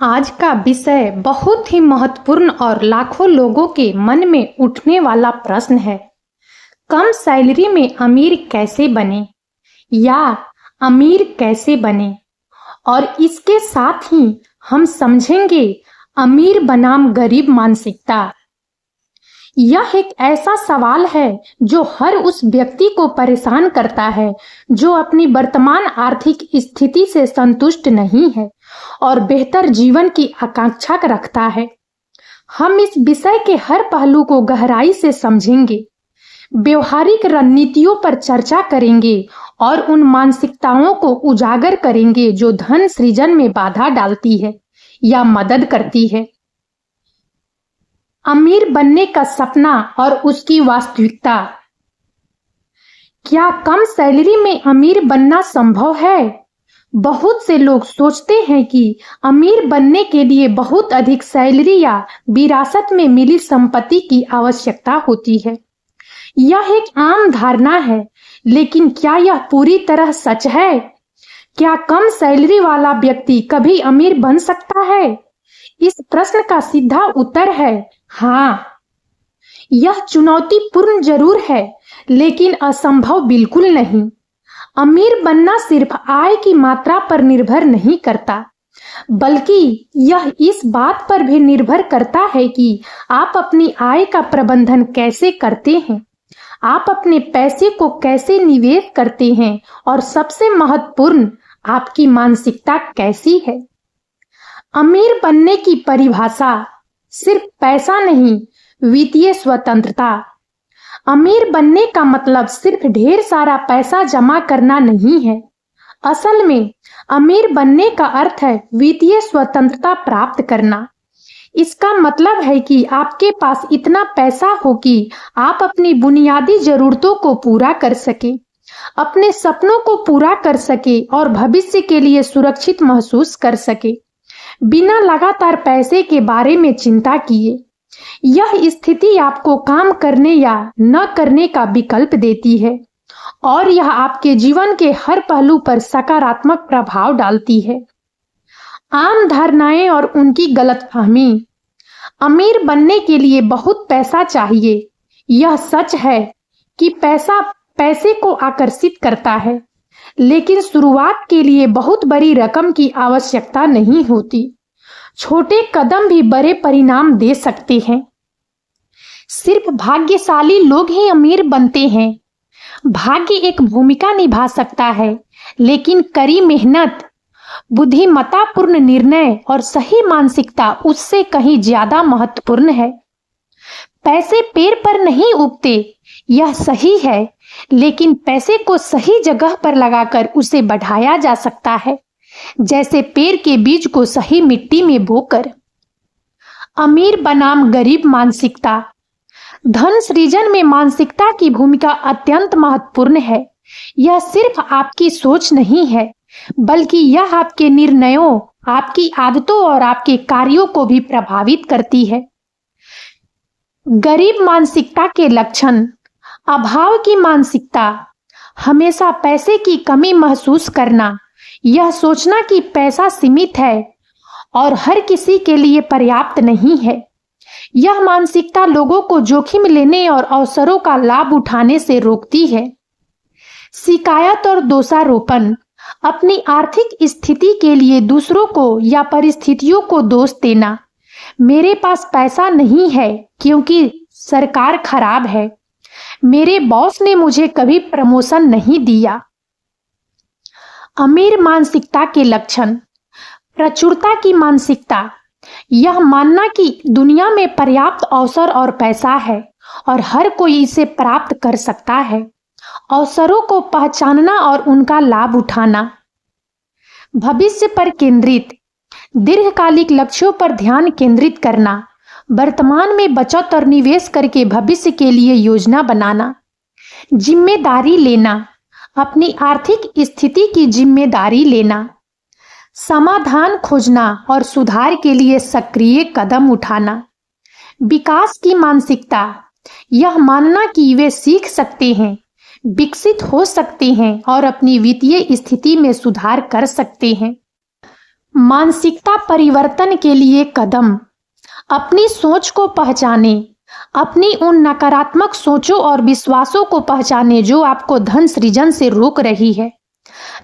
आज का विषय बहुत ही महत्वपूर्ण और लाखों लोगों के मन में उठने वाला प्रश्न है। कम सैलरी में अमीर कैसे बने या अमीर कैसे बने, और इसके साथ ही हम समझेंगे अमीर बनाम गरीब मानसिकता। यह एक ऐसा सवाल है जो हर उस व्यक्ति को परेशान करता है जो अपनी वर्तमान आर्थिक स्थिति से संतुष्ट नहीं है और बेहतर जीवन की आकांक्षा रखता है। हम इस विषय के हर पहलू को गहराई से समझेंगे, व्यवहारिक रणनीतियों पर चर्चा करेंगे और उन मानसिकताओं को उजागर करेंगे जो धन सृजन में बाधा डालती है या मदद करती है। अमीर बनने का सपना और उसकी वास्तविकता। क्या कम सैलरी में अमीर बनना संभव है? बहुत से लोग सोचते हैं कि अमीर बनने के लिए बहुत अधिक सैलरी या विरासत में मिली संपत्ति की आवश्यकता होती है। यह एक आम धारणा है, लेकिन क्या यह पूरी तरह सच है? क्या कम सैलरी वाला व्यक्ति कभी अमीर बन सकता है? इस प्रश्न का सीधा उत्तर है हाँ। यह चुनौतीपूर्ण जरूर है, लेकिन असंभव बिल्कुल नहीं। अमीर बनना सिर्फ आय की मात्रा पर निर्भर नहीं करता, बल्कि यह इस बात पर भी निर्भर करता है कि आप अपनी आय का प्रबंधन कैसे करते हैं, आप अपने पैसे को कैसे निवेश करते हैं, और सबसे महत्वपूर्ण, आपकी मानसिकता कैसी है। अमीर बनने की परिभाषा सिर्फ पैसा नहीं, वित्तीय स्वतंत्रता। अमीर बनने का मतलब सिर्फ ढेर सारा पैसा जमा करना नहीं है। असल में अमीर बनने का अर्थ है वित्तीय स्वतंत्रता प्राप्त करना। इसका मतलब है कि आपके पास इतना पैसा हो कि आप अपनी बुनियादी जरूरतों को पूरा कर सके, अपने सपनों को पूरा कर सके और भविष्य के लिए सुरक्षित महसूस कर सके, बिना लगातार पैसे के बारे में चिंता किए। यह स्थिति आपको काम करने या न करने का विकल्प देती है और यह आपके जीवन के हर पहलू पर सकारात्मक प्रभाव डालती है। आम धारणाएं और उनकी गलतफहमी। अमीर बनने के लिए बहुत पैसा चाहिए। यह सच है कि पैसा पैसे को आकर्षित करता है, लेकिन शुरुआत के लिए बहुत बड़ी रकम की आवश्यकता नहीं होती। छोटे कदम भी बड़े परिणाम दे सकते हैं। सिर्फ भाग्यशाली लोग ही अमीर बनते हैं। भाग्य एक भूमिका निभा सकता है, लेकिन कड़ी मेहनत, बुद्धिमत्तापूर्ण निर्णय और सही मानसिकता उससे कहीं ज्यादा महत्वपूर्ण है। पैसे पेड़ पर नहीं उगते, यह सही है, लेकिन पैसे को सही जगह पर लगाकर उसे बढ़ाया जा सकता है, जैसे पेड़ के बीज को सही मिट्टी में बोकर। अमीर बनाम गरीब मानसिकता। धन सृजन में मानसिकता की भूमिका अत्यंत महत्वपूर्ण है। यह सिर्फ आपकी सोच नहीं है, बल्कि यह आपके निर्णयों, आपकी आदतों और आपके कार्यों को भी प्रभावित करती है। गरीब मानसिकता के लक्षण। अभाव की मानसिकता। हमेशा पैसे की कमी महसूस करना, यह सोचना कि पैसा सीमित है और हर किसी के लिए पर्याप्त नहीं है। यह मानसिकता लोगों को जोखिम लेने और अवसरों का लाभ उठाने से रोकती है। शिकायत और दोषारोपण। अपनी आर्थिक स्थिति के लिए दूसरों को या परिस्थितियों को दोष देना। मेरे पास पैसा नहीं है क्योंकि सरकार खराब है, मेरे बॉस ने मुझे कभी प्रमोशन नहीं दिया। अमीर मानसिकता के लक्षण। प्रचुरता की मानसिकता। यह मानना कि दुनिया में पर्याप्त अवसर और पैसा है और हर कोई इसे प्राप्त कर सकता है। अवसरों को पहचानना और उनका लाभ उठाना। भविष्य पर केंद्रित। दीर्घकालिक लक्ष्यों पर ध्यान केंद्रित करना। वर्तमान में बचत और निवेश करके भविष्य के लिए योजना बनाना। जिम्मेदारी लेना। अपनी आर्थिक स्थिति की जिम्मेदारी लेना। समाधान खोजना और सुधार के लिए सक्रिय कदम उठाना। विकास की मानसिकता। यह मानना कि वे सीख सकते हैं, विकसित हो सकते हैं और अपनी वित्तीय स्थिति में सुधार कर सकते हैं। मानसिकता परिवर्तन के लिए कदम। अपनी सोच को पहचाने। अपनी उन नकारात्मक सोचों और विश्वासों को पहचाने जो आपको धन सृजन से रोक रही है।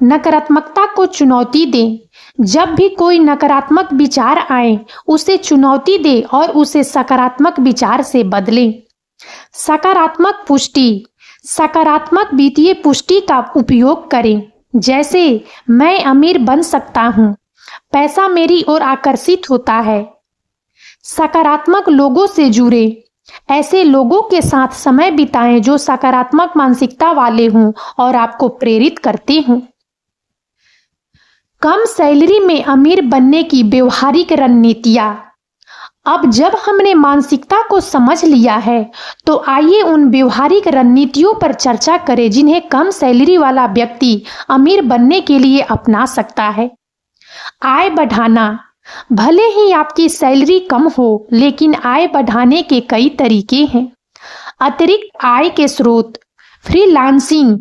नकारात्मकता को चुनौती दें। जब भी कोई नकारात्मक विचार आए, उसे चुनौती दें और उसे सकारात्मक विचार से बदलें। सकारात्मक पुष्टि। सकारात्मक वित्तीय पुष्टि का उपयोग करें, जैसे मैं अमीर बन सकता हूँ, पैसा मेरी ओर आकर्षित होता है। सकारात्मक लोगों से जुड़े। ऐसे लोगों के साथ समय बिताएं जो सकारात्मक मानसिकता वाले हों और आपको प्रेरित करते हों। कम सैलरी में अमीर बनने की व्यवहारिक रणनीतियां। अब जब हमने मानसिकता को समझ लिया है, तो आइए उन व्यवहारिक रणनीतियों पर चर्चा करें जिन्हें कम सैलरी वाला व्यक्ति अमीर बनने के लिए अपना सकता है। आय बढ़ाना। भले ही आपकी सैलरी कम हो, लेकिन आय बढ़ाने के कई तरीके हैं। अतिरिक्त आय के स्रोत। फ्रीलांसिंग।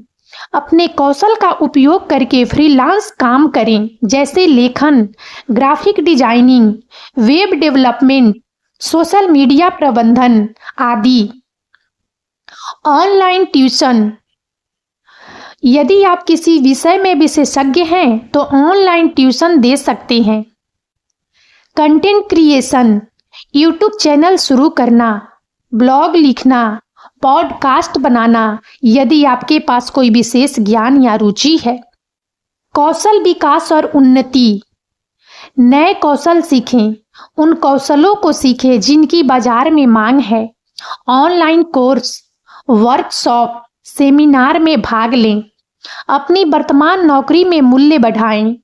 अपने कौशल का उपयोग करके फ्रीलांस काम करें, जैसे लेखन, graphic designing, web development, social media प्रबंधन आदि। Online tuition. यदि आप किसी विषय में विशेषज्ञ हैं तो ऑनलाइन ट्यूशन दे सकते हैं। Content creation. यूट्यूब चैनल शुरू करना, ब्लॉग लिखना, पॉडकास्ट बनाना, यदि आपके पास कोई विशेष ज्ञान या रुचि है। कौशल विकास और उन्नति। नए कौशल सीखें। उन कौशलों को सीखें जिनकी बाजार में मांग है। ऑनलाइन कोर्स, वर्कशॉप, सेमिनार में भाग लें। अपनी वर्तमान नौकरी में मूल्य बढ़ाएं।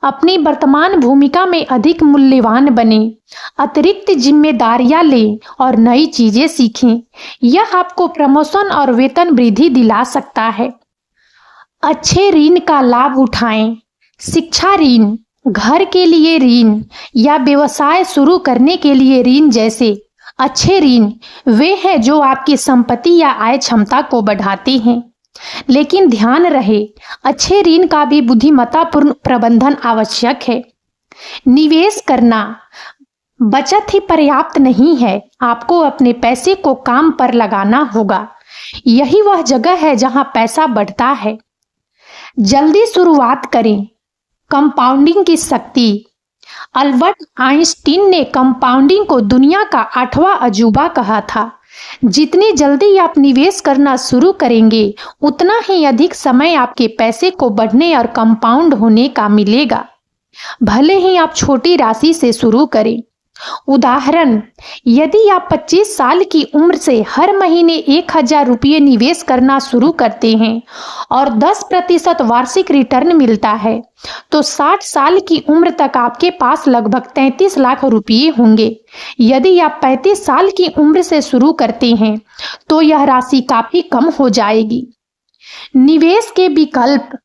अपनी वर्तमान भूमिका में अधिक मूल्यवान बने। अतिरिक्त जिम्मेदारियां लें और नई चीजें सीखें। यह आपको प्रमोशन और वेतन वृद्धि दिला सकता है। अच्छे ऋण का लाभ उठाएं। शिक्षा ऋण, घर के लिए ऋण या व्यवसाय शुरू करने के लिए ऋण जैसे अच्छे ऋण वे हैं जो आपकी संपत्ति या आय क्षमता को बढ़ाते हैं। लेकिन ध्यान रहे, अच्छे ऋण का भी बुद्धिमत्तापूर्ण प्रबंधन आवश्यक है। निवेश करना। बचत ही पर्याप्त नहीं है, आपको अपने पैसे को काम पर लगाना होगा। यही वह जगह है जहां पैसा बढ़ता है। जल्दी शुरुआत करें। कंपाउंडिंग की शक्ति। अल्बर्ट आइंस्टीन ने कंपाउंडिंग को दुनिया का 8वां अजूबा कहा था। जितनी जल्दी आप निवेश करना शुरू करेंगे, उतना ही अधिक समय आपके पैसे को बढ़ने और कंपाउंड होने का मिलेगा, भले ही आप छोटी राशि से शुरू करें। उदाहरण, यदि आप 25 साल की उम्र से हर महीने 1000 रुपये निवेश करना शुरू करते हैं और 10% वार्षिक रिटर्न मिलता है, तो 60 साल की उम्र तक आपके पास लगभग 33 लाख रुपये होंगे। यदि आप 35 साल की उम्र से शुरू करते हैं तो यह राशि काफी कम हो जाएगी। निवेश के विकल्प।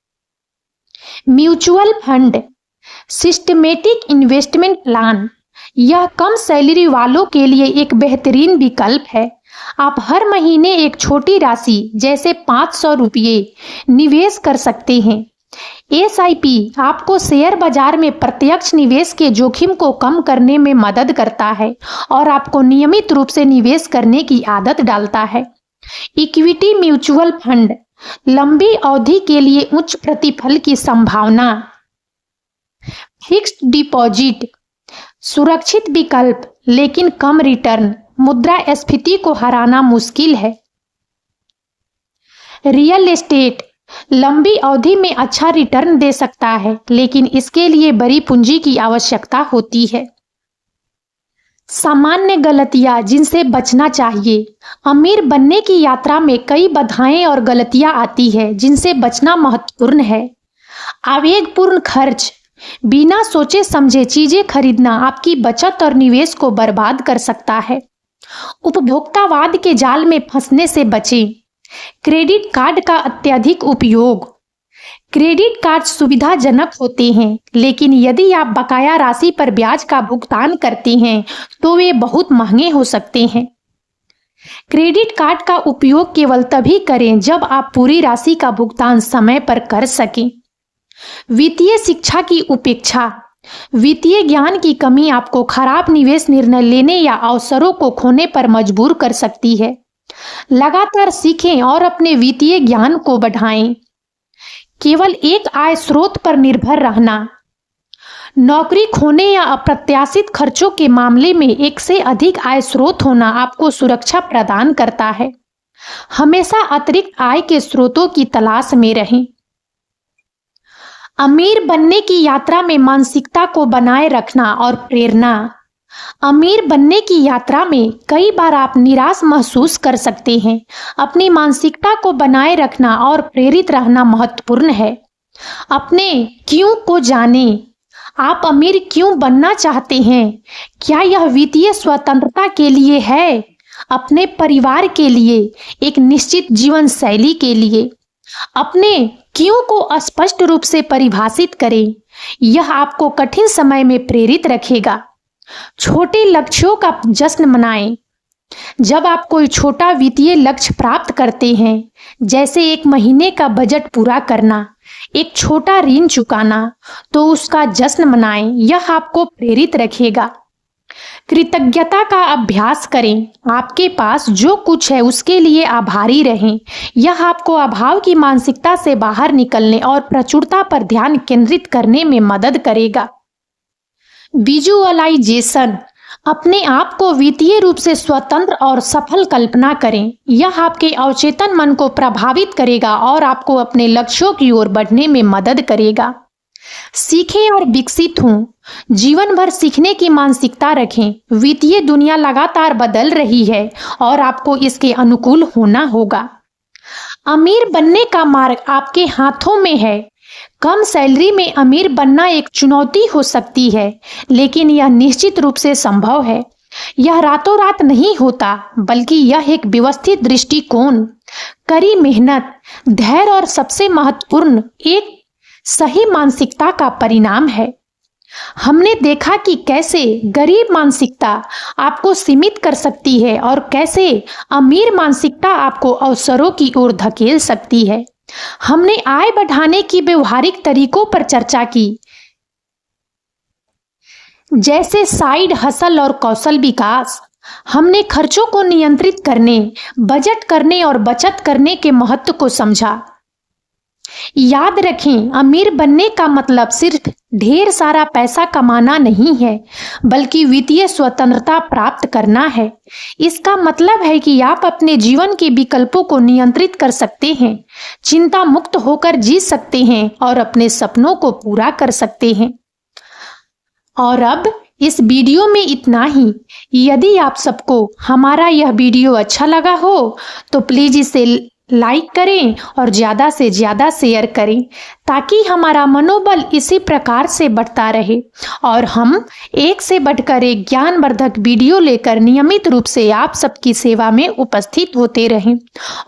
Mutual fund, systematic investment plan. यह कम सैलरी वालों के लिए एक बेहतरीन विकल्प है। आप हर महीने एक छोटी राशि जैसे 500 रुपये निवेश कर सकते हैं। एसआईपी आपको शेयर बाजार में प्रत्यक्ष निवेश के जोखिम को कम करने में मदद करता है और आपको नियमित रूप से निवेश करने की आदत डालता है। इक्विटी म्यूचुअल फंड, लंबी अवधि के लिए उच्च प्रतिफल की संभावना। फिक्स्ड डिपॉजिट, सुरक्षित विकल्प लेकिन कम रिटर्न, मुद्रास्फीति को हराना मुश्किल है। रियल एस्टेट, लंबी अवधि में अच्छा रिटर्न दे सकता है, लेकिन इसके लिए बड़ी पूंजी की आवश्यकता होती है। सामान्य गलतियां जिनसे बचना चाहिए। अमीर बनने की यात्रा में कई बाधाएं और गलतियां आती है जिनसे बचना महत्वपूर्ण है। आवेगपूर्ण खर्च, बिना सोचे समझे चीजें खरीदना आपकी बचत और निवेश को बर्बाद कर सकता है। उपभोक्तावाद के जाल में फंसने से बचें। क्रेडिट कार्ड का अत्यधिक उपयोग। क्रेडिट कार्ड सुविधाजनक होते हैं, लेकिन यदि आप बकाया राशि पर ब्याज का भुगतान करते हैं तो वे बहुत महंगे हो सकते हैं। क्रेडिट कार्ड का उपयोग केवल तभी करें जब आप पूरी राशि का भुगतान समय पर कर सकें। वित्तीय शिक्षा की उपेक्षा। वित्तीय ज्ञान की कमी आपको खराब निवेश निर्णय लेने या अवसरों को खोने पर मजबूर कर सकती है। लगातार सीखें और अपने वित्तीय ज्ञान को बढ़ाएं। केवल एक आय स्रोत पर निर्भर रहना। नौकरी खोने या अप्रत्याशित खर्चों के मामले में एक से अधिक आय स्रोत होना आपको सुरक्षा प्रदान करता है। हमेशा अतिरिक्त आय के स्रोतों की तलाश में रहें। अमीर बनने की यात्रा में मानसिकता को बनाए रखना और प्रेरणा। अमीर बनने की यात्रा में कई बार आप निराश महसूस कर सकते हैं। अपनी मानसिकता को बनाए रखना और प्रेरित रहना महत्वपूर्ण है। अपने क्यों को जानें। आप अमीर क्यों बनना चाहते हैं? क्या यह वित्तीय स्वतंत्रता के लिए है, अपने परिवार के लिए, एक निश्चित जीवन शैली के लिए? अपने क्यों को स्पष्ट रूप से परिभाषित करें। यह आपको कठिन समय में प्रेरित रखेगा। छोटे लक्ष्यों का जश्न मनाएं। जब आप कोई छोटा वित्तीय लक्ष्य प्राप्त करते हैं, जैसे एक महीने का बजट पूरा करना, एक छोटा ऋण चुकाना, तो उसका जश्न मनाएं। यह आपको प्रेरित रखेगा। कृतज्ञता का अभ्यास करें। आपके पास जो कुछ है उसके लिए आभारी रहें। यह आपको अभाव की मानसिकता से बाहर निकलने और प्रचुरता पर ध्यान केंद्रित करने में मदद करेगा। विजुअलाइजेशन। अपने आप को वित्तीय रूप से स्वतंत्र और सफल कल्पना करें। यह आपके अवचेतन मन को प्रभावित करेगा और आपको अपने लक्ष्यों की ओर बढ़ने में मदद करेगा। सीखें और विकसित हों। जीवन भर सीखने की मानसिकता रखें। वित्तीय दुनिया लगातार बदल रही है और आपको इसके अनुकूल होना होगा। अमीर बनने का मार्ग आपके हाथों में है। कम सैलरी में अमीर बनना एक चुनौती हो सकती है, लेकिन यह निश्चित रूप से संभव है। यह रातों रात नहीं होता, बल्कि यह एक व्यवस्थित दृष्टिकोण, कड़ी मेहनत, धैर्य और सबसे महत्वपूर्ण एक सही मानसिकता का परिणाम है। हमने देखा कि कैसे गरीब मानसिकता आपको सीमित कर सकती है और कैसे अमीर मानसिकता आपको अवसरों की ओर धकेल सकती है। हमने आय बढ़ाने की व्यवहारिक तरीकों पर चर्चा की, जैसे साइड हसल और कौशल विकास। हमने खर्चों को नियंत्रित करने, बजट करने और बचत करने के महत्व को समझा। याद रखें, अमीर बनने का मतलब सिर्फ ढेर सारा पैसा कमाना नहीं है, बल्कि वित्तीय स्वतंत्रता प्राप्त करना है। इसका मतलब है कि आप अपने जीवन के विकल्पों को नियंत्रित कर सकते हैं, चिंता मुक्त होकर जी सकते हैं और अपने सपनों को पूरा कर सकते हैं। और अब इस वीडियो में इतना ही। यदि आप सबको हमारा यह वीडियो अच्छा लगा हो तो प्लीज इसे लाइक करें और ज़्यादा से ज़्यादा शेयर करें, ताकि हमारा मनोबल इसी प्रकार से बढ़ता रहे और हम एक से बढ़कर एक ज्ञानवर्धक वीडियो लेकर नियमित रूप से आप सबकी सेवा में उपस्थित होते रहें।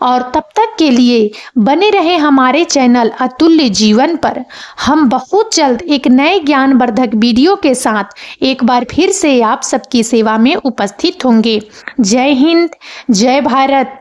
और तब तक के लिए बने रहें हमारे चैनल अतुल्य जीवन पर। हम बहुत जल्द एक नए ज्ञानवर्धक वीडियो के साथ एक बार फिर से आप सबकी सेवा में उपस्थित होंगे। जय हिंद, जय भारत।